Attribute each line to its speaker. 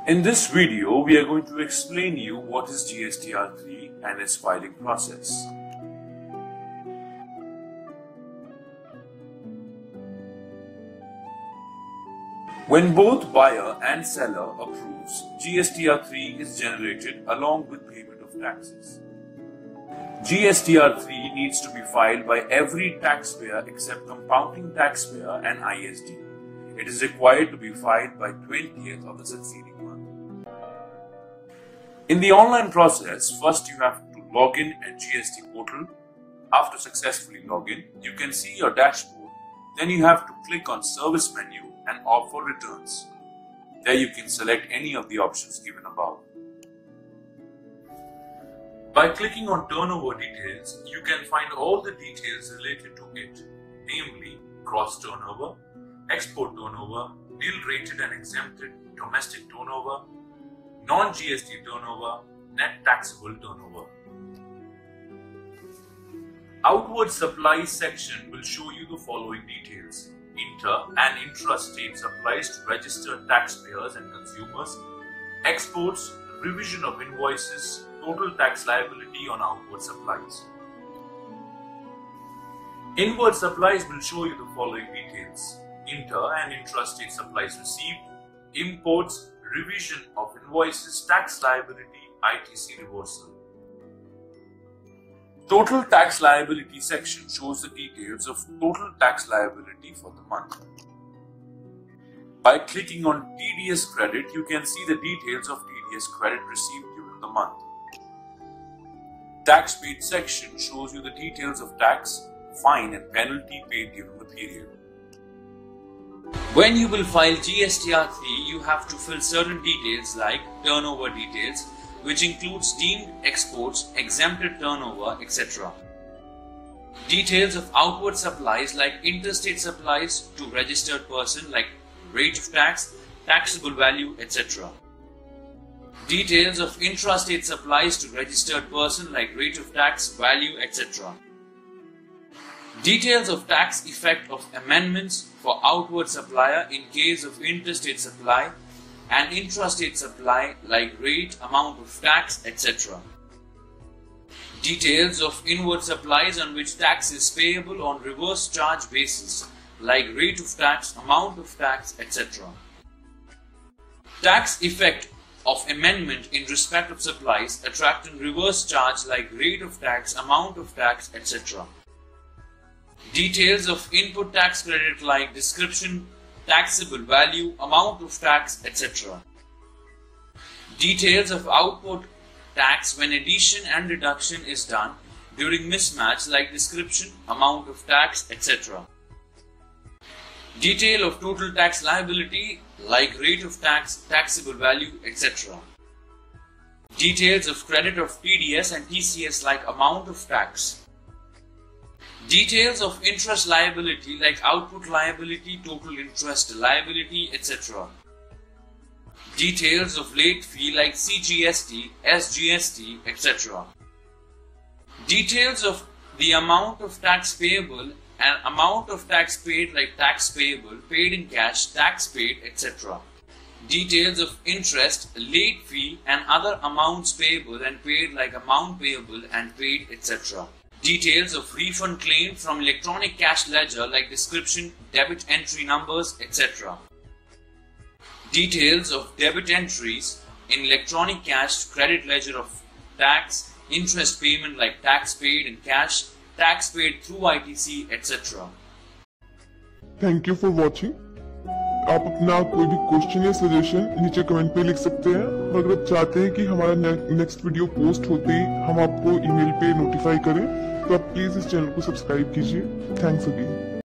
Speaker 1: In this video, we are going to explain you what is GSTR-3 and its filing process. When both buyer and seller approves, GSTR-3 is generated along with payment of taxes. GSTR-3 needs to be filed by every taxpayer except compounding taxpayer and ISD. It is required to be filed by 20th of the succeeding month. In the online process, first you have to log in at GST portal. After successfully login, you can see your dashboard. Then you have to click on service menu and opt for returns. There you can select any of the options given above. By clicking on turnover details, you can find all the details related to it, namely gross turnover, export turnover, nil rated and exempted domestic turnover, non-GST turnover, net taxable turnover. Outward supplies section will show you the following details: inter and intra-state supplies to registered taxpayers and consumers, exports, revision of invoices, total tax liability on outward supplies. Inward supplies will show you the following details: inter and intra-state supplies received, imports, revision of invoices, tax liability, ITC reversal. Total tax liability section shows the details of total tax liability for the month. By clicking on TDS credit, you can see the details of TDS credit received during the month. Tax paid section shows you the details of tax, fine and penalty paid during the period. When you will file GSTR-3, you have to fill certain details like turnover details, which includes deemed exports, exempted turnover, etc. Details of outward supplies like interstate supplies to registered person like rate of tax, taxable value, etc. Details of intrastate supplies to registered person like rate of tax, value, etc. Details of tax effect of amendments for outward supplier in case of interstate supply and intrastate supply like rate, amount of tax, etc. Details of inward supplies on which tax is payable on reverse charge basis like rate of tax, amount of tax, etc. Tax effect of amendment in respect of supplies attracting reverse charge like rate of tax, amount of tax, etc. Details of input tax credit like description, taxable value, amount of tax, etc. Details of output tax when addition and reduction is done during mismatch like description, amount of tax, etc. Detail of total tax liability like rate of tax, taxable value, etc. Details of credit of TDS and TCS like amount of tax. Details of interest liability like output liability, total interest liability, etc. Details of late fee like CGST, SGST, etc. Details of the amount of tax payable and amount of tax paid like tax payable, paid in cash, tax paid, etc. Details of interest, late fee and other amounts payable and paid like amount payable and paid, etc. Details of refund claim from electronic cash ledger like description, debit entry numbers, etc. Details of debit entries in electronic cash credit ledger of tax, interest payment like tax paid in cash, tax paid through ITC, etc.
Speaker 2: Thank you for watching. आप अपना कोई भी question या suggestion नीचे comment पे लिख सकते हैं। और अगर आप चाहते हैं कि हमारा नेक्स्ट वीडियो पोस्ट होते ही हम आपको ईमेल पे नोटिफाई करें तो आप प्लीज इस चैनल को सब्सक्राइब कीजिए। Thanks again.